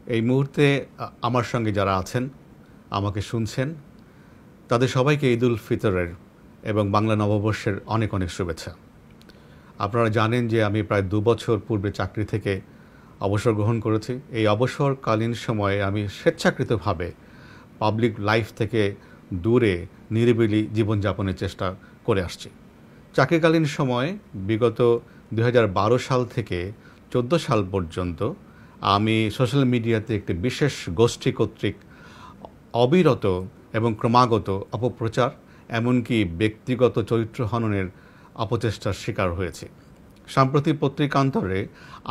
এই মুহূর্তে আমার সঙ্গে যারা আছেন, আমাকে শুনছেন, তাদের সবাইকে ঈদ উল ফিতরের এবং বাংলা নববর্ষের অনেক অনেক শুভেচ্ছা। আপনারা জানেন যে আমি প্রায় 2 বছর পূর্বে চাকরি থেকে অবসর গ্রহণ করেছি। এই অবসরকালীন সময়ে আমি স্বেচ্ছাকৃতভাবে পাবলিক লাইফ থেকে দূরে নিরিবিলি জীবনযাপনের চেষ্টা করে আসছি। চাকরিকালীন সময়ে বিগত 2012 সাল থেকে 14 সাল পর্যন্ত আমি সোশ্যাল মিডিয়াতে একটি বিশেষ গোষ্ঠী কর্তৃক অবিরত এবং ক্রমাগত অপপ্রচার, এমনকি ব্যক্তিগত চরিত্র হননের অপচেষ্টার শিকার হয়েছে। সাম্প্রতি পত্রিকান্তরে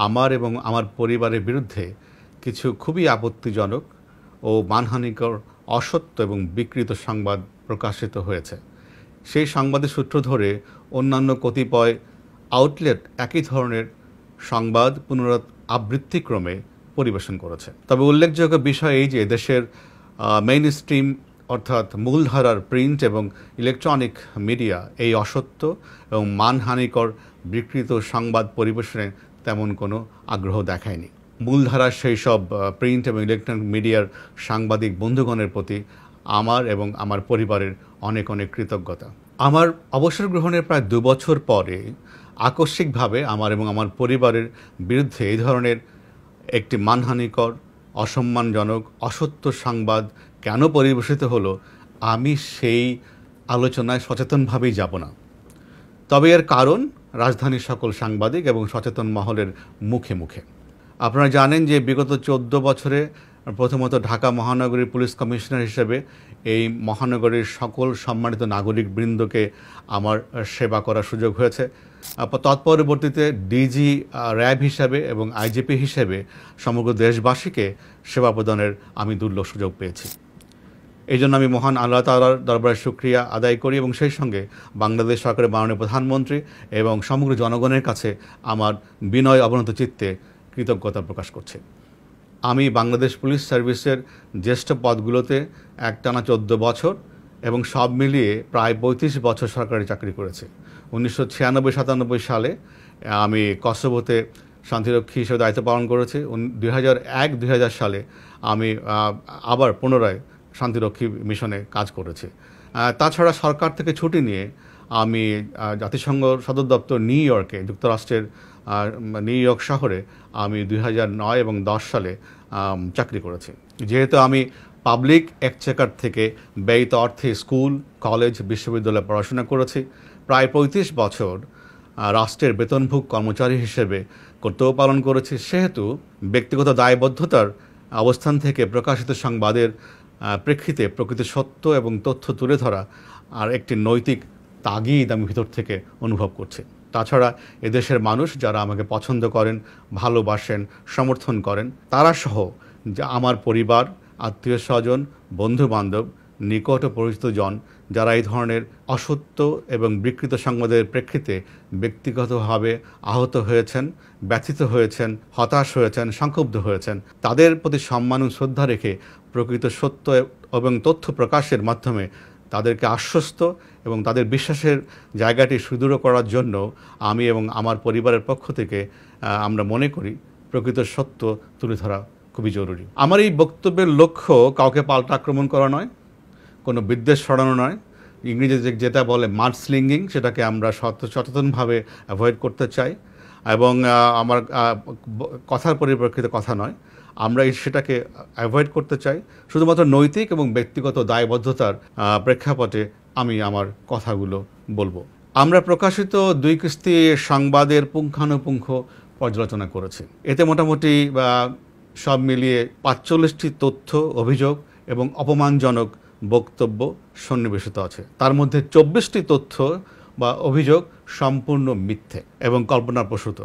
আমার এবং আমার পরিবারের বিরুদ্ধে কিছু খুবই আপত্তিজনক ও মানহানিকর অসত্য এবং বিকৃত সংবাদ প্রকাশিত হয়েছে। সেই সংবাদের সূত্র ধরে অন্যান্য কতিপয় আউটলেট একই ধরনের সংবাদ পুনরাবৃত্তিক্রমে পরিবেশন করেছে। তবে উল্লেখযোগ্য বিষয় এই যে দেশের মেইন স্ট্রিম অর্থাৎ মূলধারার প্রিন্ট এবং ইলেকট্রনিক মিডিয়া এই অসত্য এবং মানহানিকর বিকৃত সংবাদ পরিবেশনে তেমন কোনো আগ্রহ দেখায়নি। মূলধারার সেই সব প্রিন্ট এবং ইলেকট্রনিক মিডিয়ার সাংবাদিক বন্ধুগণের প্রতি আমার এবং আমার পরিবারের অনেক অনেক কৃতজ্ঞতা। আমার অবসর গ্রহণের প্রায় 2 বছর পরে আকস্মিকভাবে আমার এবং আমার পরিবারের বিরুদ্ধে এই ধরনের একটি মানহানিকর, অসম্মানজনক, অসত্য সংবাদ কেন পরিবেশিত হলো, আমি সেই আলোচনায় সচেতনভাবেই যাব না। তবে এর কারণ রাজধানীর সকল সাংবাদিক এবং সচেতন মহলের মুখে মুখে। আপনারা জানেন যে বিগত 14 বছরে প্রথমত ঢাকা মহানগরীর পুলিশ কমিশনার হিসেবে এই মহানগরীর সকল সম্মানিত নাগরিকবৃন্দকে আমার সেবা করার সুযোগ হয়েছে। তৎপরবর্তীতে ডিজি র্যাব হিসাবে এবং আইজিপি হিসেবে সমগ্র দেশবাসীকে সেবা প্রদানের আমি দুর্লভ সুযোগ পেয়েছি। এই জন্য আমি মহান আল্লাহ তাআলার দরবারে শুকরিয়া আদায় করি এবং সেই সঙ্গে বাংলাদেশ সরকারের মাননীয় প্রধানমন্ত্রী এবং সমগ্র জনগণের কাছে আমার বিনয় অবনত চিত্তে কৃতজ্ঞতা প্রকাশ করছি। আমি বাংলাদেশ পুলিশ সার্ভিসের জ্যেষ্ঠ পদগুলোতে একটানা 14 বছর এবং সব মিলিয়ে প্রায় 35 বছর সরকারি চাকরি করেছি। 1996-97 সালে আমি কসোভোতে শান্তিরক্ষী হিসেবে দায়িত্ব পালন করেছি। 2001-2000 সালে আমি আবার পুনরায় শান্তিরক্ষী মিশনে কাজ করেছি। তাছাড়া সরকার থেকে ছুটি নিয়ে আমি জাতিসংঘ সদর দপ্তর নিউ ইয়র্কে, যুক্তরাষ্ট্রের নিউ ইয়র্ক শহরে আমি 2009 এবং 10 সালে চাকরি করেছি। যেহেতু আমি পাবলিক এক্সচেকার থেকে ব্যয়িত অর্থে স্কুল, কলেজ, বিশ্ববিদ্যালয়ে পড়াশোনা করেছি, প্রায় 35 বছর রাষ্ট্রের বেতনভোগ কর্মচারী হিসেবে কর্তব্য পালন করেছি, সেহেতু ব্যক্তিগত দায়বদ্ধতার অবস্থান থেকে প্রকাশিত সংবাদের প্রেক্ষিতে প্রকৃত সত্য এবং তথ্য তুলে ধরা আর একটি নৈতিক তাগিদ আমি ভিতর থেকে অনুভব করছি। তাছাড়া এদেশের মানুষ যারা আমাকে পছন্দ করেন, ভালোবাসেন, সমর্থন করেন, তারা সহ আমার পরিবার, আত্মীয় স্বজন, বন্ধুবান্ধব, নিকট ও পরিচিতজন যারা এই ধরনের অসত্য এবং বিকৃত সংবাদের প্রেক্ষিতে ব্যক্তিগতভাবে আহত হয়েছেন, ব্যথিত হয়েছেন, হতাশ হয়েছেন, সংক্ষুব্ধ হয়েছেন, তাদের প্রতি সম্মান ও শ্রদ্ধা রেখে প্রকৃত সত্য এবং তথ্য প্রকাশের মাধ্যমে তাদেরকে আশ্বস্ত এবং তাদের বিশ্বাসের জায়গাটি সুদৃঢ় করার জন্য আমি এবং আমার পরিবারের পক্ষ থেকে আমরা মনে করি প্রকৃত সত্য তুলে ধরা খুবই জরুরি। আমার এই বক্তব্যের লক্ষ্য কাউকে পাল্টা আক্রমণ করা নয়, কোনো বিদ্বেষ ছড়ানো নয়। ইংরেজিতে যেটা বলে মাড স্লিঙ্গিং, সেটাকে আমরা সচেতনভাবে অ্যাভয়েড করতে চাই এবং আমার কথার পরিপ্রেক্ষিতে কথা নয়, আমরা সেটাকে অ্যাভয়েড করতে চাই। শুধুমাত্র নৈতিক এবং ব্যক্তিগত দায়বদ্ধতার প্রেক্ষাপটে আমি আমার কথাগুলো বলবো। আমরা প্রকাশিত 2 কিস্তি সংবাদের পুঙ্খানুপুঙ্খ পর্যালোচনা করেছি। এতে মোটামুটি সব মিলিয়ে 45টি তথ্য, অভিযোগ এবং অপমানজনক বক্তব্য সন্নিবেশিত আছে। তার মধ্যে 24টি তথ্য বা অভিযোগ সম্পূর্ণ মিথ্যে এবং কল্পনাপ্রসূত।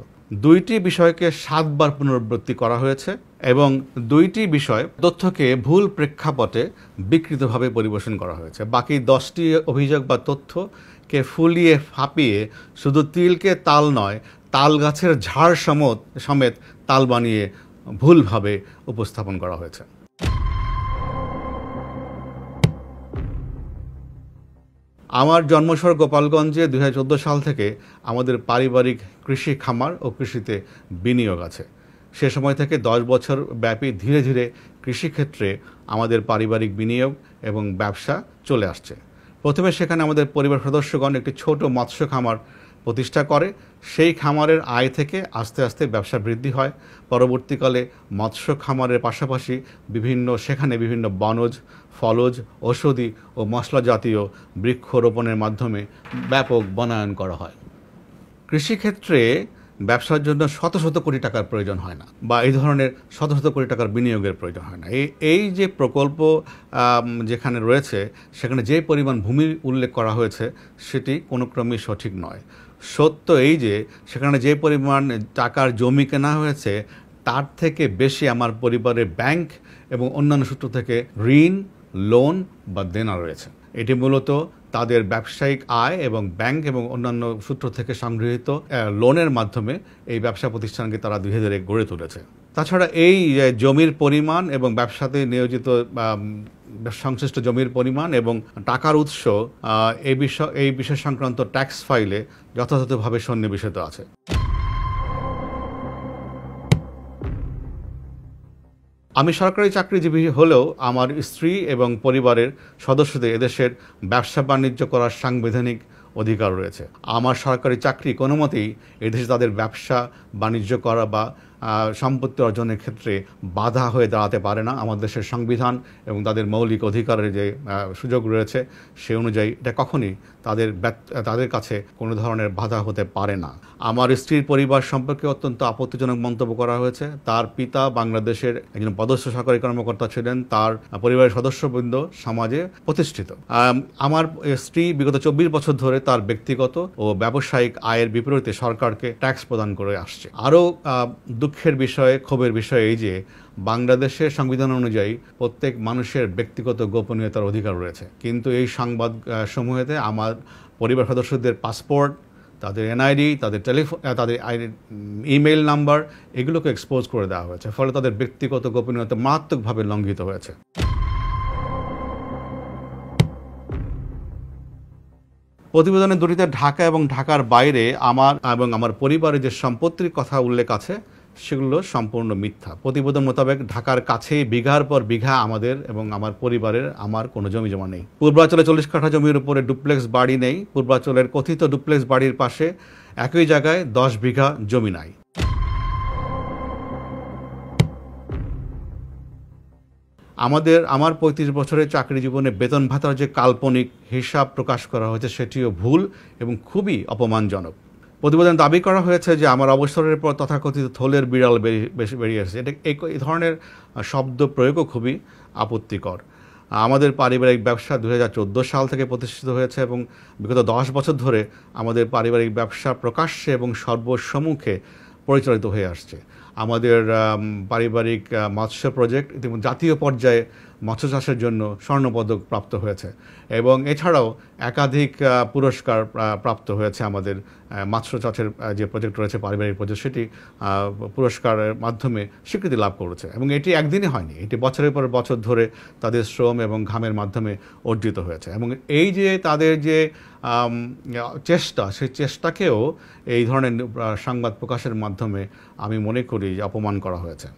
2টি বিষয়কে 7 বার পুনরাবৃত্তি করা হয়েছে এবং 2টি বিষয় তথ্যকে ভুল প্রেক্ষাপটে বিকৃতভাবে পরিবেশন করা হয়েছে। বাকি 10টি অভিযোগ বা তথ্যকে ফুলিয়ে ফাঁপিয়ে শুধু তিলকে তাল নয়, তাল গাছের ঝাড় সমেত তাল বানিয়ে ভুলভাবে উপস্থাপন করা হয়েছে। আমার জন্মশহর গোপালগঞ্জে 2014 সাল থেকে আমাদের পারিবারিক কৃষি খামার ও কৃষিতে বিনিয়োগ আছে। সে সময় থেকে 10 বছর ব্যাপী ধীরে ধীরে কৃষিক্ষেত্রে আমাদের পারিবারিক বিনিয়োগ এবং ব্যবসা চলে আসছে। প্রথমে সেখানে আমাদের পরিবার সদস্যগণ একটি ছোট মৎস্য খামার প্রতিষ্ঠা করে, সেই খামারের আয় থেকে আস্তে আস্তে ব্যবসা বৃদ্ধি হয়। পরবর্তীকালে মৎস্য খামারের পাশাপাশি সেখানে বিভিন্ন বনজ, ফলজ, ঔষধি ও মশলা জাতীয় বৃক্ষরোপণের মাধ্যমে ব্যাপক বনায়ন করা হয়। কৃষিক্ষেত্রে ব্যবসার জন্য শত শত কোটি টাকার প্রয়োজন হয় না, বা এই ধরনের শত শত কোটি টাকার বিনিয়োগের প্রয়োজন হয় না। এই যে প্রকল্প যেখানে রয়েছে, সেখানে যে পরিমাণ ভূমির উল্লেখ করা হয়েছে সেটি কোনো ক্রমেই সঠিক নয়। সত্য এই যে সেখানে যে পরিমাণ টাকার জমি কেনা হয়েছে তার থেকে বেশি আমার পরিবারের ব্যাংক এবং অন্যান্য সূত্র থেকে ঋণ, লোন বা দেনা রয়েছে। এটি মূলত তাদের ব্যবসায়িক আয় এবং ব্যাংক এবং অন্যান্য সূত্র থেকে সংগৃহীত লোনের মাধ্যমে এই ব্যবসা প্রতিষ্ঠানকে তারা ধীরে ধীরে গড়ে তুলেছে। তাছাড়া এই জমির পরিমাণ এবং ব্যবসাতে নিয়োজিত সংশ্লিষ্ট জমির পরিমাণ এবং টাকার উৎস এই বিষয় সংক্রান্ত ট্যাক্স ফাইলে যথাযথভাবে সন্নিবেশিত আছে। আমি সরকারি চাকরিজীবী হলেও আমার স্ত্রী এবং পরিবারের সদস্যদের এদেশের ব্যবসা বাণিজ্য করার সাংবিধানিক অধিকার রয়েছে। আমার সরকারি চাকরি কোনো মতেই এদেশে তাদের ব্যবসা বাণিজ্য করা বা সম্পত্তি অর্জনের ক্ষেত্রে বাধা হয়ে দাঁড়াতে পারে না। আমাদের দেশের সংবিধান এবং তাদের মৌলিক অধিকারের যে সুযোগ রয়েছে সে অনুযায়ী এটা কখনই তাদের কাছে কোনো ধরনের বাধা হতে পারে না। আমার স্ত্রীর পরিবার সম্পর্কে অত্যন্ত আপত্তিজনক মন্তব্য করা হয়েছে। তার পিতা বাংলাদেশের একজন পদস্থ সরকারি কর্মকর্তা ছিলেন, তার পরিবারের সদস্যবৃন্দ সমাজে প্রতিষ্ঠিত। আমার স্ত্রী বিগত 24 বছর ধরে তার ব্যক্তিগত ও ব্যবসায়িক আয়ের বিপরীতে সরকারকে ট্যাক্স প্রদান করে আসছে। আরও দুঃখের বিষয়, ক্ষোভের বিষয় এই যে বাংলাদেশের সংবিধান অনুযায়ী প্রত্যেক মানুষের ব্যক্তিগত গোপনীয়তার অধিকার রয়েছে, কিন্তু এই সংবাদ সমূহেতে আমার পরিবার সদস্যদের পাসপোর্ট, তাদের এনআইডি, তাদের ইমেইল নাম্বার এগুলোকে এক্সপোজ করে দেওয়া হয়েছে। ফলে তাদের ব্যক্তিগত গোপনীয়তা মারাত্মকভাবে লঙ্ঘিত হয়েছে। প্রতিবেদনে দুটিতে ঢাকা এবং ঢাকার বাইরে আমার এবং আমার পরিবারের যে সম্পত্তির কথা উল্লেখ আছে সেগুলো সম্পূর্ণ মিথ্যা। প্রতিবেদন মোতাবেক ঢাকার কাছেই বিঘার পর বিঘা আমাদের এবং আমার পরিবারের কোনো জমি জমা নেই। পূর্বাঞ্চলে 40 কাঠা জমির উপরে ডুপ্লেক্স বাড়ি নেই। পূর্বাঞ্চলের কথিত ডুপ্লেক্স বাড়ির পাশে একই জায়গায় 10 বিঘা জমি নাই। আমার 35 বছরের চাকরি জীবনে বেতন ভাতার যে কাল্পনিক হিসাব প্রকাশ করা হয়েছে সেটিও ভুল এবং খুবই অপমানজনক। প্রতিবেদনে দাবি করা হয়েছে যে আমার অবসরের পর তথাকথিত থলের বিড়াল বেরিয়ে এসেছে। এই ধরনের শব্দ প্রয়োগও খুবই আপত্তিকর। আমাদের পারিবারিক ব্যবসা 2014 সাল থেকে প্রতিষ্ঠিত হয়েছে এবং বিগত 10 বছর ধরে আমাদের পারিবারিক ব্যবসা প্রকাশ্যে এবং সর্বসম্মুখে পরিচালিত হয়ে আসছে। আমাদের পারিবারিক মৎস্য প্রজেক্ট ইতিমধ্যে জাতীয় পর্যায়ে মৎস্য চাষের জন্য স্বর্ণপদক প্রাপ্ত হয়েছে এবং এছাড়াও একাধিক পুরস্কার প্রাপ্ত হয়েছে। আমাদের মৎস্য চাষের যে প্রজেক্ট রয়েছে, পারিবারিক প্রজেক্ট, সেটি পুরস্কারের মাধ্যমে স্বীকৃতি লাভ করেছে এবং এটি একদিনই হয়নি, এটি বছরের পর বছর ধরে তাদের শ্রম এবং ঘামের মাধ্যমে অর্জিত হয়েছে। এবং এই যে তাদের যে চেষ্টা, সেই চেষ্টাকেও এই ধরনের সংবাদ প্রকাশের মাধ্যমে আমি মনে করি যে অপমান করা হয়েছে।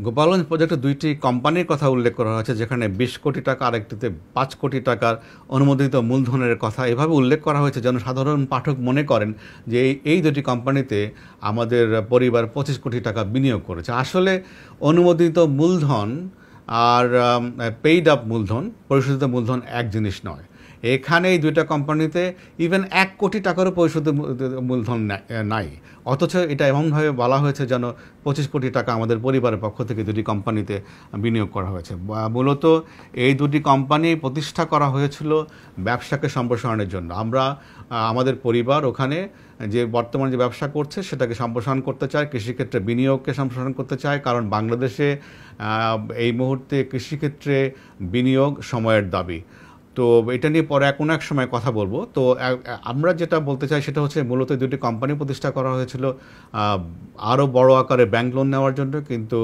গোপালগঞ্জ প্রজেক্টে 2টি কোম্পানির কথা উল্লেখ করা হয়েছে, যেখানে 20 কোটি টাকা, আরেকটিতে 5 কোটি টাকার অনুমোদিত মূলধনের কথা এভাবে উল্লেখ করা হয়েছে যেন সাধারণ পাঠক মনে করেন যে এই 2টি কোম্পানিতে আমাদের পরিবার 25 কোটি টাকা বিনিয়োগ করেছে। আসলে অনুমোদিত মূলধন আর পেইড আপ মূলধন, পরিশোধিত মূলধন এক জিনিস নয়। এখানে এই 2টা কোম্পানিতে ইভেন 1 কোটি টাকারও পরিশোধিত মূলধন নাই, অথচ এটা এমনভাবে বলা হয়েছে যেন 25 কোটি টাকা আমাদের পরিবারের পক্ষ থেকে 2টি কোম্পানিতে বিনিয়োগ করা হয়েছে। মূলত এই 2টি কোম্পানি প্রতিষ্ঠা করা হয়েছিল ব্যবসাকে সম্প্রসারণের জন্য। আমাদের পরিবার ওখানে যে বর্তমানে যে ব্যবসা করছে সেটাকে সম্প্রসারণ করতে চায়, কৃষিক্ষেত্রে বিনিয়োগকে সম্প্রসারণ করতে চায়, কারণ বাংলাদেশে এই মুহূর্তে কৃষিক্ষেত্রে বিনিয়োগ সময়ের দাবি। তো এটা নিয়ে পরে কোনো এক সময় কথা বলবো। তো আমরা যেটা বলতে চাই সেটা হচ্ছে মূলত দুটি কোম্পানি প্রতিষ্ঠা করা হয়েছিল আরও বড় আকারে ব্যাংক লোন নেওয়ার জন্য, কিন্তু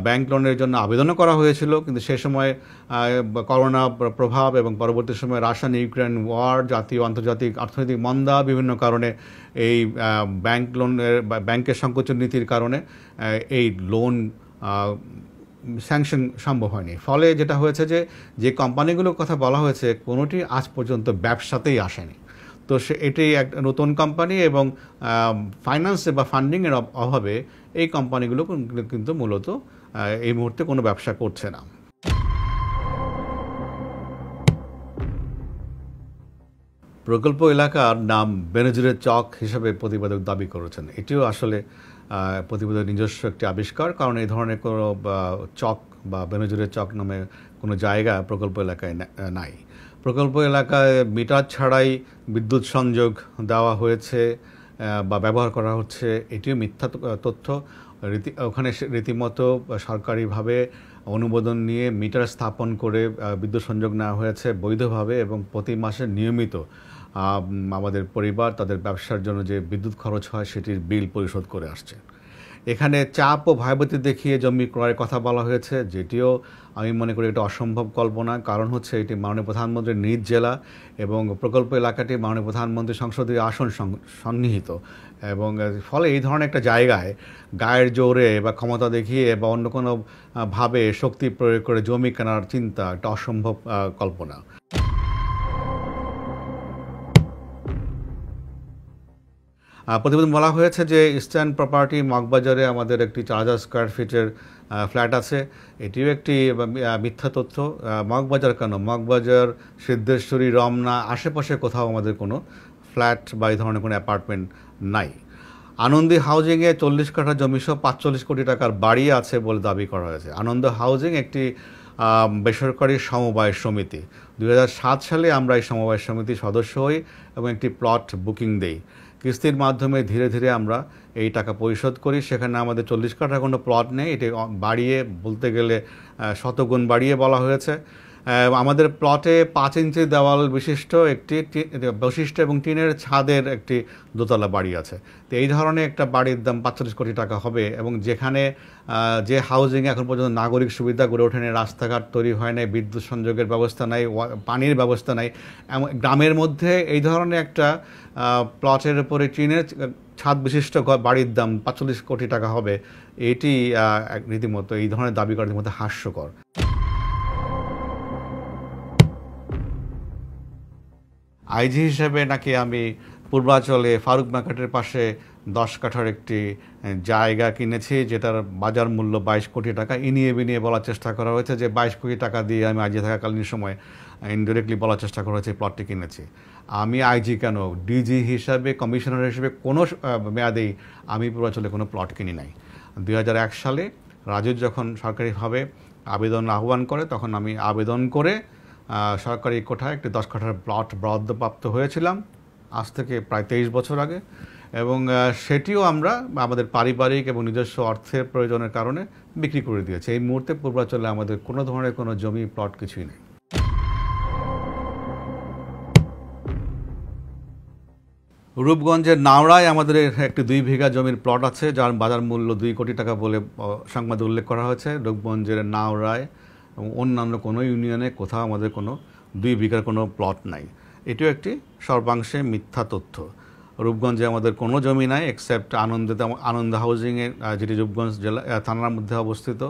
ব্যাংক লোনের জন্য আবেদনও করা হয়েছিল, কিন্তু সে সময় করোনা প্রভাব এবং পরবর্তী সময়ে রাশিয়ান ইউক্রেন ওয়ার, জাতীয় আন্তর্জাতিক অর্থনৈতিক মন্দা, বিভিন্ন কারণে এই ব্যাংক লোনের ব্যাংকের সংকোচন নীতির কারণে এই লোন স্যাংশন সম্ভব হয়নি। ফলে যেটা হয়েছে যে কোম্পানিগুলোর কথা বলা হয়েছে কোনোটি আজ পর্যন্ত ব্যবসাতেই আসেনি। তো এটি এক নতুন কোম্পানি এবং ফাইন্যান্সে বা ফান্ডিংয়ের অভাবে এই কোম্পানিগুলো কিন্তু মূলত এই মুহূর্তে কোনো ব্যবসা করছে না। প্রকল্প এলাকার নাম বেনজিরের চক হিসেবে প্রতিবেদক দাবি করেছেন। এটিও আসলে প্রতিবেদক নিজস্ব একটি আবিষ্কার, কারণ এই ধরনের কোনো চক বা বেনজিরের চক নামে কোনো জায়গা প্রকল্প এলাকায় নাই। প্রকল্প এলাকায় মিটার ছাড়াই বিদ্যুৎ সংযোগ দেওয়া হয়েছে বা ব্যবহার করা হচ্ছে, এটিও মিথ্যা তথ্য। ওখানে রীতিমতো সরকারিভাবে অনুমোদন নিয়ে মিটার স্থাপন করে বিদ্যুৎ সংযোগ নেওয়া হয়েছে বৈধভাবে, এবং প্রতি মাসে নিয়মিত আমাদের পরিবার তাদের ব্যবসার জন্য যে বিদ্যুৎ খরচ হয় সেটির বিল পরিশোধ করে আসছে। এখানে চাপ ও ভয়ভীতি দেখিয়ে জমি ক্রয়ের কথা বলা হয়েছে, যেটিও আমি মনে করি এটা অসম্ভব কল্পনা। কারণ হচ্ছে এটি মাননীয় প্রধানমন্ত্রীর নিজ জেলা এবং প্রকল্প এলাকাটি মাননীয় প্রধানমন্ত্রীর সংসদীয় আসন সন্নিহিত, এবং ফলে এই ধরনের একটা জায়গায় গায়ের জোরে বা ক্ষমতা দেখিয়ে বা অন্য কোনো ভাবে শক্তি প্রয়োগ করে জমি কেনার চিন্তা একটা অসম্ভব কল্পনা। প্রতিবেদন বলা হয়েছে যে ইস্টার্ন প্রপার্টি মগবাজারে আমাদের একটি 4000 স্কোয়ার ফিটের ফ্ল্যাট আছে, এটিও একটি মিথ্যা তথ্য। মগবাজার কেন, মগবাজার, সিদ্ধেশ্বরী, রমনা আশেপাশে কোথাও আমাদের কোনো ফ্ল্যাট বা এই ধরনের কোনো অ্যাপার্টমেন্ট নাই। আনন্দী হাউজিংয়ে 40 কাঠা জমিসহ 45 কোটি টাকার বাড়ি আছে বলে দাবি করা হয়েছে। আনন্দ হাউজিং একটি বেসরকারি সমবায় সমিতি। 2007 সালে আমরা এই সমবায় সমিতির সদস্য হই এবং একটি প্লট বুকিং দেই। কিস্তির মাধ্যমে ধীরে ধীরে আমরা এই টাকা পরিশোধ করি। সেখানে আমাদের 40 কাঠা কোনো প্লট নেই, এটি বাড়িয়ে বলতে গেলে শতগুণ বাড়িয়ে বলা হয়েছে। আমাদের প্লটে 5 ইঞ্চি দেওয়াল বিশিষ্ট একটি বৈশিষ্ট্য এবং টিনের ছাদের একটি দোতলা বাড়ি আছে। তো এই ধরনের একটা বাড়ির দাম 45 কোটি টাকা হবে, এবং যেখানে যে হাউজিংয়ে এখন পর্যন্ত নাগরিক সুবিধা গড়ে ওঠেনি, রাস্তাঘাট তৈরি হয় নাই, বিদ্যুৎ সংযোগের ব্যবস্থা নাই, পানির ব্যবস্থা নাই, গ্রামের মধ্যে এই ধরনের একটা প্লটের উপরে টিনের ছাদ বিশিষ্ট বাড়ির দাম 45 কোটি টাকা হবে, এটি রীতিমতো এই ধরনের দাবি করার রীতিমতো হাস্যকর। আইজি হিসেবে নাকি আমি পূর্বাঞ্চলে ফারুক মার্কেটের পাশে 10 কাঠার একটি জায়গা কিনেছি, যেটার বাজার মূল্য 22 কোটি টাকা। ইনিয়ে বিনিয়ে বলার চেষ্টা করা হয়েছে যে 22 কোটি টাকা দিয়ে আমি আইজি থাকাকালীন সময় ইনডিরেক্টলি বলার চেষ্টা করা হয়েছে প্লটটি কিনেছি। আমি আইজি কেন, ডিজি হিসাবে, কমিশনার হিসেবে কোনো মেয়াদেই আমি পূর্বাঞ্চলে কোনো প্লট কিনি নাই। 2001 সালে রাজু যখন সরকারিভাবে আবেদন আহ্বান করে, তখন আমি আবেদন করে সরকারি কোঠায় একটি 10 কাঠার প্লট বরাদ্দপ্রাপ্ত হয়েছিলাম, আজ থেকে প্রায় 23 বছর আগে, এবং সেটিও আমরা আমাদের পারিবারিক এবং নিজস্ব অর্থের প্রয়োজনের কারণে বিক্রি করে দিয়েছি। এই মুহূর্তে পূর্বাঞ্চলে আমাদের কোনো ধরনের কোনো জমি প্লট কিছুই নেই। রূপগঞ্জের নাওড়ায় আমাদের একটি 2 বিঘা জমির প্লট আছে, যার বাজার মূল্য 2 কোটি টাকা বলে সংবাদে উল্লেখ করা হয়েছে। রূপগঞ্জের নাওড়ায় এবং অন্যান্য কোনো ইউনিয়নে কোথাও আমাদের কোনো 2 বিঘার কোনো প্লট নাই, এটিও একটি সর্বাংশে মিথ্যা তথ্য। রূপগঞ্জে আমাদের কোনো জমি নাই এক্সেপ্ট আনন্দ হাউজিংয়ের, যেটি রূপগঞ্জ জেলা থানার মধ্যে অবস্থিত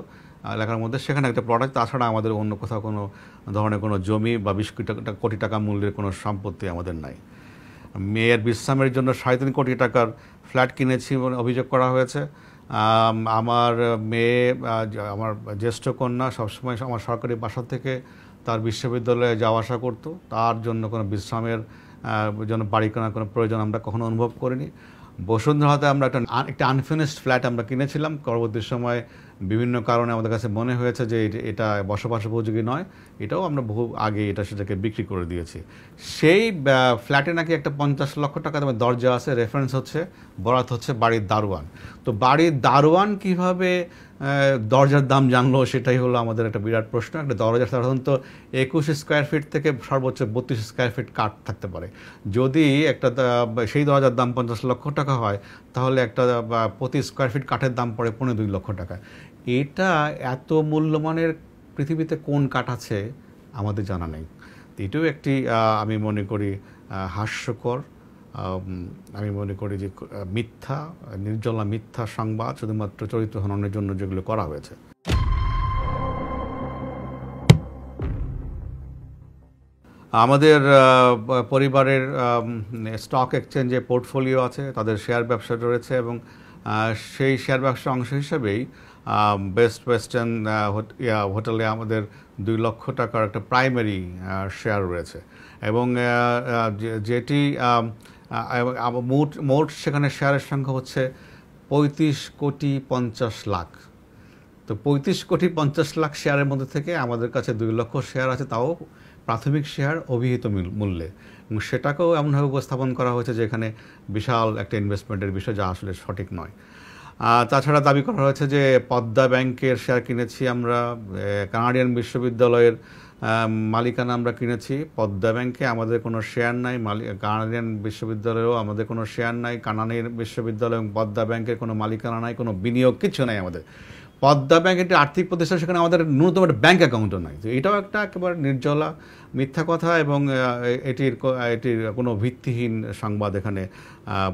এলাকার মধ্যে, সেখানে একটা প্লট আছে। তাছাড়া আমাদের অন্য কোথাও কোনো ধরনের কোনো জমি বা 20 কোটি টাকা মূল্যের কোনো সম্পত্তি আমাদের নাই। মেয়ের বিশ্রামের জন্য 3.5 কোটি টাকার ফ্ল্যাট কিনেছি বলে অভিযোগ করা হয়েছে। আমার মেয়ে, আমার জ্যেষ্ঠ কন্যা সবসময় আমার সরকারি বাসা থেকে তার বিশ্ববিদ্যালয়ে যাওয়া আসা করতো, তার জন্য কোনো বিশ্রামের জন্য বাড়ি কেনার কোনো প্রয়োজন আমরা কখনো অনুভব করিনি। বসুন্ধরাতে আমরা একটা আনফিনিশড ফ্ল্যাট আমরা কিনেছিলাম, পরবর্তী সময় বিভিন্ন কারণে আমাদের কাছে মনে হয়েছে যে এটা বসবাস উপযোগী নয়, এটাও আমরা বহু আগে সেটাকে বিক্রি করে দিয়েছি। সেই ফ্ল্যাটে নাকি একটা 50 লক্ষ টাকা দামের দরজা আছে, রেফারেন্স হচ্ছে, বরাত হচ্ছে বাড়ির দারোয়ান। তো বাড়ির দারোয়ান কিভাবে দরজার দাম জানলো, সেটাই হলো আমাদের একটা বিরাট প্রশ্ন। একটা দরজা সাধারণত 21 স্কোয়ার ফিট থেকে সর্বোচ্চ 32 স্কোয়ার ফিট কাঠ থাকতে পারে। যদি একটা সেই দরজার দাম 50 লক্ষ টাকা হয়, তাহলে একটা প্রতি স্কোয়ার ফিট কাঠের দাম পড়ে 2.25 লক্ষ টাকা। এটা এত মূল্যমানের পৃথিবীতে কোন কাঠ আছে আমাদের জানা নেই। এটাও একটি আমি মনে করি হাস্যকর, আমি মনে করি যে মিথ্যা, নির্জলা মিথ্যা সংবাদ, শুধুমাত্র চরিত্র হননের জন্য যেগুলো করা হয়েছে। আমাদের পরিবারের স্টক এক্সচেঞ্জে পোর্টফোলিও আছে, তাদের শেয়ার ব্যবসা রয়েছে, এবং সেই শেয়ার ব্যবসার অংশ হিসেবেই বেস্ট ওয়েস্টার্ন হোটেলে আমাদের 2 লক্ষ টাকার একটা প্রাইমারি শেয়ার রয়েছে, এবং যেটি মোট সেখানে শেয়ারের সংখ্যা হচ্ছে 35 কোটি 50 লাখ। তো 35 কোটি 50 লাখ শেয়ারের মধ্যে থেকে আমাদের কাছে 2 লক্ষ শেয়ার আছে, তাও প্রাথমিক শেয়ার অভিহিত মূল্যে, এবং সেটাকেও এমনভাবে উপস্থাপন করা হয়েছে যে এখানে বিশাল একটা ইনভেস্টমেন্টের বিষয়, যা আসলে সঠিক নয়। তাছাড়া দাবি করা হয়েছে যে পদ্মা ব্যাংকের শেয়ার কিনেছি আমরা, কানাডিয়ান বিশ্ববিদ্যালয়ের মালিকানা আমরা কিনেছি। পদ্মা ব্যাংকে আমাদের কোনো শেয়ার নাই, কানাডিয়ান বিশ্ববিদ্যালয়েও আমাদের কোনো শেয়ার নাই, কানাডিয়ান বিশ্ববিদ্যালয় এবং পদ্মা ব্যাংকের কোনো মালিকানা নাই, কোনো বিনিয়োগ কিছু নাই আমাদের। পদ্মা ব্যাংক একটি আর্থিক প্রতিষ্ঠান, সেখানে আমাদের ন্যূনতম একটা ব্যাংক অ্যাকাউন্টও নাই। তো এটাও একটা একেবারে নির্জলা মিথ্যা কথা, এবং এটির কোনো ভিত্তিহীন সংবাদ এখানে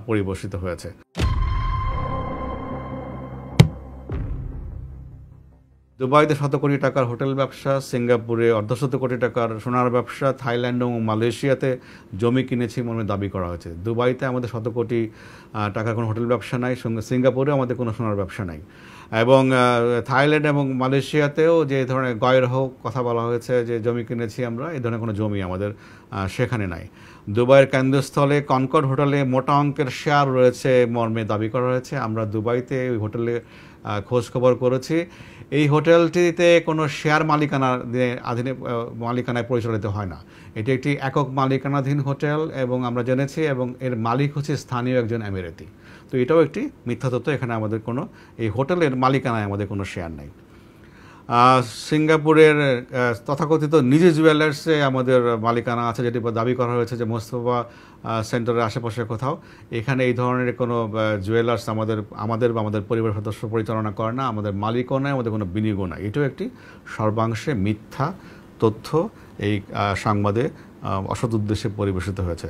পরিবেশিত হয়েছে। দুবাইতে 100 কোটি টাকার হোটেল ব্যবসা, সিঙ্গাপুরে 1.5 কোটি টাকার সোনার ব্যবসা, থাইল্যান্ড এবং মালয়েশিয়াতে জমি কিনেছি মর্মে দাবি করা হয়েছে। দুবাইতে আমাদের 100 কোটি টাকার কোনো হোটেল ব্যবসা নাই, সিঙ্গাপুরে আমাদের কোনো সোনার ব্যবসা নাই, এবং থাইল্যান্ড এবং মালয়েশিয়াতেও যে ধরনের গয়রহ কথা বলা হয়েছে যে জমি কিনেছি আমরা, এই ধরনের কোনো জমি আমাদের সেখানে নাই। দুবাইয়ের কেন্দ্রস্থলে কনকর্ড হোটেলে মোটা অঙ্কের শেয়ার রয়েছে মর্মে দাবি করা হয়েছে। আমরা দুবাইতে ওই হোটেলে খোঁজ খবর করেছি। এই হোটেলটিতে কোনো শেয়ার মালিকানায় পরিচালিত হয় না, এটি একটি একক মালিকানাধীন হোটেল, এবং আমরা জেনেছি, এবং এর মালিক হচ্ছে স্থানীয় একজন আমিরাতি। তো এটাও একটি মিথ্যা তথ্য, এখানে আমাদের কোনো এই হোটেলের মালিকানায় আমাদের কোনো শেয়ার নেই। সিঙ্গাপুরের তথাকথিত নিজে জুয়েলার্সে আমাদের মালিকানা আছে, যেটি দাবি করা হয়েছে যে মোস্তফা সেন্টারের আশেপাশে কোথাও। এখানে এই ধরনের কোনো জুয়েলার্স আমাদের বা আমাদের পরিবারের সদস্য পরিচালনা করে না, আমাদের মালিকও নয়, আমাদের কোনো বিনিয়োগও নাই। এটাও একটি সর্বাংশে মিথ্যা তথ্য, এই সংবাদে অসৎ উদ্দেশ্যে পরিবেশিত হয়েছে।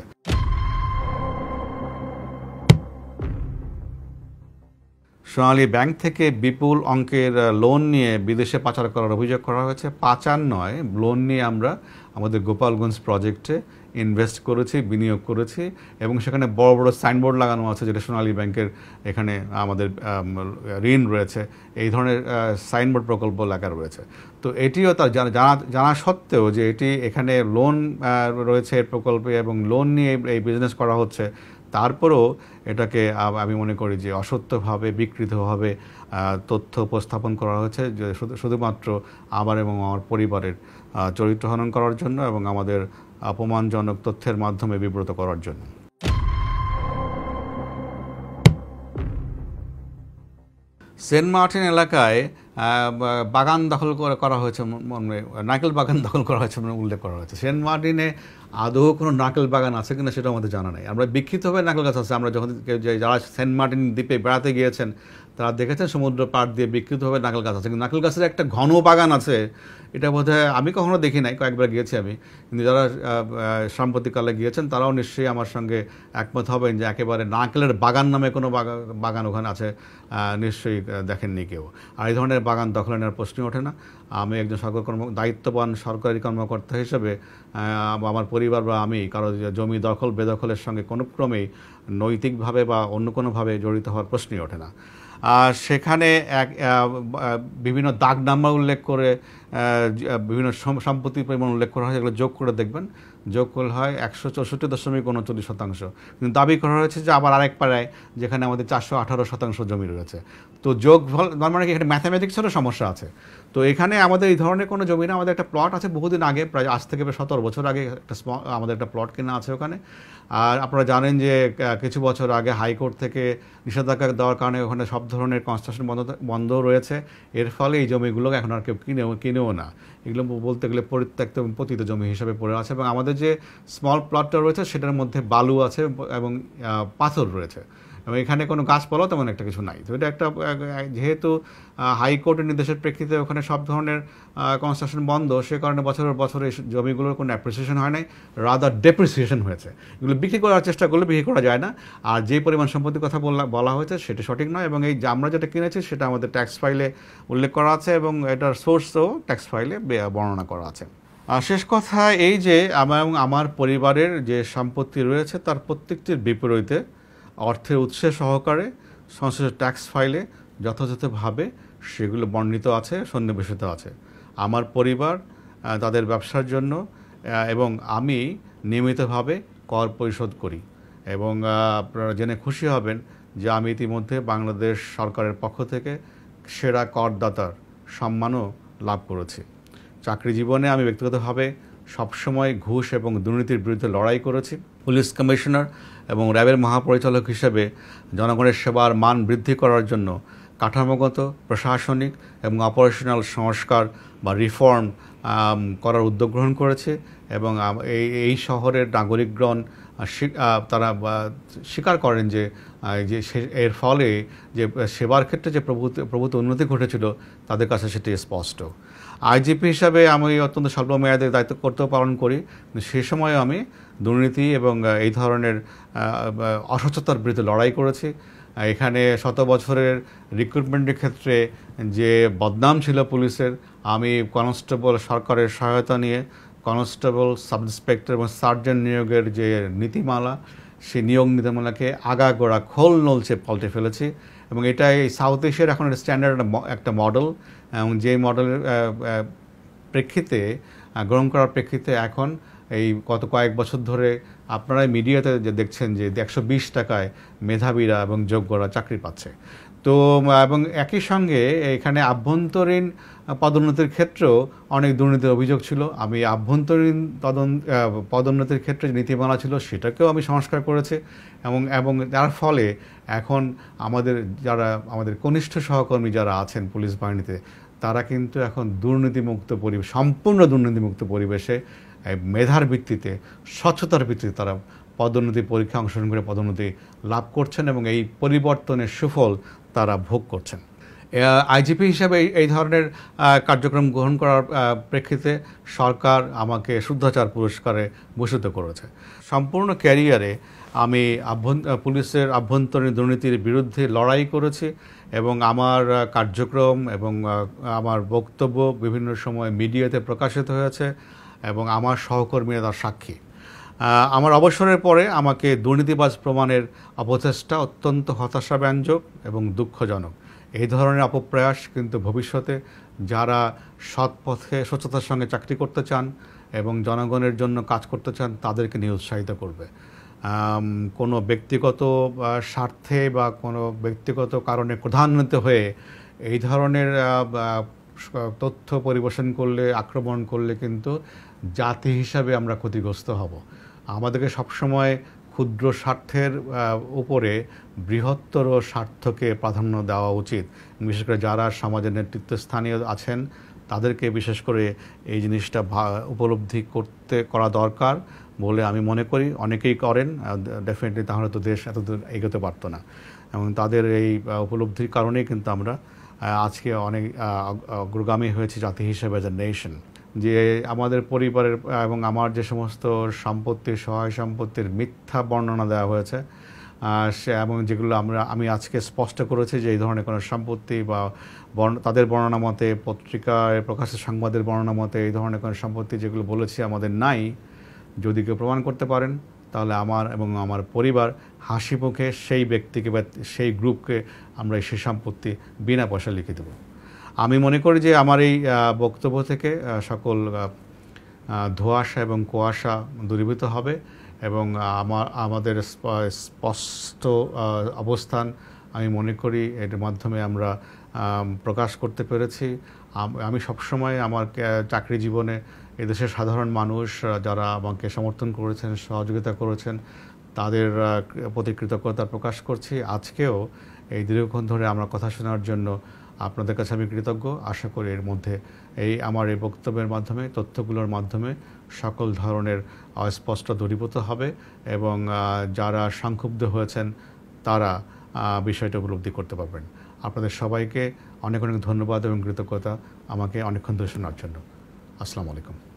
সোনালী ব্যাংক থেকে বিপুল অঙ্কের লোন নিয়ে বিদেশে পাচার করার অভিযোগ করা হয়েছে। পাচার নয়, লোন নিয়ে আমরা আমাদের গোপালগঞ্জ প্রজেক্টে ইনভেস্ট করেছি, বিনিয়োগ করেছি, এবং সেখানে বড় বড় সাইনবোর্ড লাগানো আছে যেটা সোনালী ব্যাংকের এখানে আমাদের ঋণ রয়েছে, এই ধরনের সাইনবোর্ড প্রকল্প লেখা রয়েছে। তো এটিও তার জানা সত্ত্বেও যে এটি এখানে লোন রয়েছে এর প্রকল্পে, এবং লোন নিয়ে এই বিজনেস করা হচ্ছে, তারপরেও এটাকে আমি মনে করি যে অসত্যভাবে, বিকৃতভাবে তথ্য উপস্থাপন করা হয়েছে, যে শুধুমাত্র আমার এবং আমার পরিবারের চরিত্র হনন করার জন্য, এবং আমাদের অপমানজনক তথ্যের মাধ্যমে বিব্রত করার জন্য। সেন্ট মার্টিন এলাকায় বাগান দখল করা হয়েছে, নারকেল বাগান দখল করা হয়েছে উল্লেখ করা হয়েছে। সেন্ট মার্টিনে আদৌ কোনো নারকেল বাগান আছে কিনা সেটা আমাদের জানা নেই। আমরা বিক্ষিপ্তভাবে নারকেল গাছ আছে, আমরা যখন যারা সেন্ট মার্টিন দ্বীপে বেড়াতে গিয়েছেন তারা দেখেছেন সমুদ্র পাড় দিয়ে বিক্ষিপ্তভাবে নারকেল গাছ আছে, কিন্তু নারকেল গাছের একটা ঘন বাগান আছে, এটা বোধহয় আমি কখনো দেখি নাই, কয়েকবার গিয়েছি আমি, কিন্তু যারা সাম্প্রতিককালে গিয়েছেন তারাও নিশ্চয়ই আমার সঙ্গে একমত হবেন যে একেবারে নারকেলের বাগান নামে কোনো বাগান ওখানে আছে নিশ্চয়ই দেখেননি কেউ। আর এই ধরনের বাগান দখল নেওয়ার প্রশ্নই ওঠে না। আমি একজন দায়িত্ববান সরকারি কর্মকর্তা হিসেবে আমার পরিবার বা আমি কারো জমি দখল বেদখলের সঙ্গে কোনো ক্রমেই নৈতিকভাবে বা অন্য কোনোভাবে জড়িত হওয়ার প্রশ্নই ওঠে না। সেখানে বিভিন্ন দাগ নাম্বার উল্লেখ করে বিভিন্ন সম্পত্তির পরিমাণ উল্লেখ করা হয়, এগুলো যোগ করে দেখবেন যোগ করলে হয় 164.39%। কিন্তু দাবি করা হয়েছে যে আবার আরেক পাড়ায় যেখানে আমাদের 418% জমি রয়েছে। তো যোগ মানে কি এখানে ম্যাথামেটিক্সেরও সমস্যা আছে। তো এখানে আমাদের এই ধরনের কোনো জমি না, আমাদের একটা প্লট আছে বহুদিন আগে, প্রায় আজ থেকে প্রায় 17 বছর আগে একটা আমাদের একটা প্লট কেনা আছে ওখানে। আর আপনারা জানেন যে কিছু বছর আগে হাইকোর্ট থেকে নিষেধাজ্ঞা দেওয়ার কারণে ওখানে সব ধরনের কনস্ট্রাকশন বন্ধ রয়েছে। এর ফলে এই জমিগুলো এখন আর কেউ কিনেও না, এগুলো বলতে গেলে পরিত্যক্ত এবং পতিত জমি হিসাবে পড়ে আছে। এবং আমাদের যে স্মল প্লটটা রয়েছে সেটার মধ্যে বালু আছে এবং পাথর রয়েছে, এবং এখানে কোনো গাছপালাও তেমন একটা কিছু নাই। তো এটা একটা, যেহেতু হাইকোর্টের নির্দেশের প্রেক্ষিতে ওখানে সব ধরনের কনস্ট্রাকশন বন্ধ, সে কারণে বছরের বছর এই জমিগুলোর কোনো অ্যাপ্রিসিয়েশন হয় নাই, রাদার ডেপ্রিসিয়েশন হয়েছে। এগুলো বিক্রি করার চেষ্টা করলে বিক্রি করা যায় না। আর যে পরিমাণ সম্পত্তির কথা বলা হয়েছে সেটা সঠিক নয়, এবং এই যে আমরা যেটা কিনেছি সেটা আমাদের ট্যাক্স ফাইলে উল্লেখ করা আছে এবং এটার সোর্সও ট্যাক্স ফাইলে বর্ণনা করা আছে। শেষ কথা এই যে আমার পরিবারের যে সম্পত্তি রয়েছে তার প্রত্যেকটির বিপরীতে অর্থের উৎস সহকারে সংশ্লিষ্ট ট্যাক্স ফাইলে যথাযথভাবে সেগুলো বর্ণিত আছে, সন্নিবেশিত আছে। আমার পরিবার তাদের ব্যবসার জন্য এবং আমি নিয়মিতভাবে কর পরিশোধ করি, এবং আপনারা জেনে খুশি হবেন যে আমি ইতিমধ্যে বাংলাদেশ সরকারের পক্ষ থেকে সেরা করদাতার সম্মানও লাভ করেছি। চাকরি জীবনে আমি ব্যক্তিগতভাবে সবসময় ঘুষ এবং দুর্নীতির বিরুদ্ধে লড়াই করেছি। পুলিশ কমিশনার এবং র্যাবের মহাপরিচালক হিসেবে জনগণের সেবার মান বৃদ্ধি করার জন্য কাঠামোগত, প্রশাসনিক এবং অপারেশনাল সংস্কার বা রিফর্ম করার উদ্যোগ গ্রহণ করেছে, এবং এই শহরের নাগরিকগণ তারা স্বীকার করেন যে এর ফলে যে সেবার ক্ষেত্রে যে প্রভূত উন্নতি ঘটেছিল তাদের কাছে সেটি স্পষ্ট। আইজিপি হিসাবে আমি অত্যন্ত স্বল্পমেয়াদে দায়িত্ব কর্তব্য পালন করি, সে সময় আমি দুর্নীতি এবং এই ধরনের অস্বচ্ছতার বিরুদ্ধে লড়াই করেছি। এখানে 100 বছরের রিক্রুটমেন্টের ক্ষেত্রে যে বদনাম ছিল পুলিশের, আমি কনস্টেবল সরকারের সহায়তা নিয়ে কনস্টেবল, সাব ইন্সপেক্টর এবং সার্জেন্ট নিয়োগের যে নীতিমালা, সেই নিয়োগ নীতিমালাকে আগাগোড়া খোল নলচে পাল্টে ফেলেছি, এবং এটাই সাউথ এশিয়ার এখন স্ট্যান্ডার্ড একটা মডেল, এবং যে মডেলের প্রেক্ষিতে গ্রহণ করার প্রেক্ষিতে এখন এই গত কয়েক বছর ধরে আপনারাই মিডিয়াতে যে দেখছেন যে 120 টাকায় মেধাবীরা এবং যোগ্যরা চাকরি পাচ্ছে। তো এবং একই সঙ্গে এখানে আভ্যন্তরীণ পদোন্নতির ক্ষেত্রেও অনেক দুর্নীতির অভিযোগ ছিল। আমি আভ্যন্তরীণ পদোন্নতির ক্ষেত্রে যে নীতিমালা ছিল সেটাকেও আমি সংস্কার করেছি, এবং তার ফলে এখন আমাদের কনিষ্ঠ সহকর্মী যারা আছেন পুলিশ বাহিনীতে, তারা কিন্তু এখন সম্পূর্ণ দুর্নীতিমুক্ত পরিবেশে মেধার ভিত্তিতে, স্বচ্ছতার ভিত্তিতে তারা পদোন্নতি পরীক্ষা অংশগ্রহণ করে পদোন্নতি লাভ করছেন, এবং এই পরিবর্তনের সুফল তারা ভোগ করছেন। আইজিপি হিসাবে এই ধরনের কার্যক্রম গ্রহণ করার প্রেক্ষিতে সরকার আমাকে শুদ্ধাচার পুরস্কারে ভূষিত করেছে। সম্পূর্ণ ক্যারিয়ারে আমি পুলিশের আভ্যন্তরীণ দুর্নীতির বিরুদ্ধে লড়াই করেছি, এবং আমার কার্যক্রম এবং আমার বক্তব্য বিভিন্ন সময় মিডিয়াতে প্রকাশিত হয়েছে, এবং আমার সহকর্মীরা তার সাক্ষী। আমার অবসরের পরে আমাকে দুর্নীতিবাজ প্রমাণের অপচেষ্টা অত্যন্ত হতাশাব্যঞ্জক এবং দুঃখজনক। এই ধরনের অপপ্রয়াস কিন্তু ভবিষ্যতে যারা সৎ পথে স্বচ্ছতার সঙ্গে চাকরি করতে চান এবং জনগণের জন্য কাজ করতে চান তাদেরকে নিরুৎসাহিত করবে। কোনো ব্যক্তিগত স্বার্থে বা কোনো ব্যক্তিগত কারণে ক্রধান্বিত হয়ে এই ধরনের তথ্য পরিবেশন করলে, আক্রমণ করলে কিন্তু জাতি হিসাবে আমরা ক্ষতিগ্রস্ত হব। আমাদেরকে সবসময় ক্ষুদ্র স্বার্থের উপরে বৃহত্তর স্বার্থকে প্রাধান্য দেওয়া উচিত। বিশেষ করে যারা সমাজের নেতৃত্বস্থানীয় আছেন তাদেরকে বিশেষ করে এই জিনিসটা উপলব্ধি করা দরকার বলে আমি মনে করি। অনেকেই করেন, ডেফিনেটলি, তাহলে তো দেশ এতদূর এগোতে পারতো না। এবং তাদের এই উপলব্ধির কারণেই কিন্তু আমরা আজকে অনেক অগ্রগামী হয়েছি জাতি হিসেবে, অ্যাজ এ নেশন। যে আমাদের পরিবারের এবং আমার যে সমস্ত সম্পত্তির, সহায় সম্পত্তির মিথ্যা বর্ণনা দেওয়া হয়েছে, এবং যেগুলো আমি আজকে স্পষ্ট করেছি যে এই ধরনের কোনো সম্পত্তি বা তাদের বর্ণনা মতে, পত্রিকায় প্রকাশের সংবাদের বর্ণনা মতে এই ধরনের কোনো সম্পত্তি যেগুলো বলেছি আমাদের নাই, যদি কেউ প্রমাণ করতে পারেন তাহলে আমার এবং আমার পরিবার হাসি মুখে সেই ব্যক্তিকে বা সেই গ্রুপকে আমরা সেই সম্পত্তি বিনা পয়সা লিখে দেব। আমি মনে করি যে আমার এই বক্তব্য থেকে সকল ধোঁয়াশা এবং কুয়াশা দূরীভূত হবে এবং আমাদের স্পষ্ট অবস্থান আমি মনে করি এর মাধ্যমে আমরা প্রকাশ করতে পেরেছি। আমি সবসময় আমার চাকরি জীবনে এদেশের সাধারণ মানুষ যারা আমাকে সমর্থন করেছেন, সহযোগিতা করেছেন, তাদের প্রতি কৃতজ্ঞতা প্রকাশ করছি। আজকেও এই দীর্ঘক্ষণ ধরে আমার কথা শোনার জন্য আপনাদের কাছে আমি কৃতজ্ঞ। আশা করি এর মধ্যে আমার এই বক্তব্যের মাধ্যমে, তথ্যগুলোর মাধ্যমে সকল ধরনের অস্পষ্ট দূরীভূত হবে এবং যারা সংক্ষুব্ধ হয়েছেন তারা বিষয়টা উপলব্ধি করতে পারবেন। আপনাদের সবাইকে অনেক অনেক ধন্যবাদ এবং কৃতজ্ঞতা আমাকে অনেকক্ষণ ধরে শোনার জন্য। আসসালামু আলাইকুম।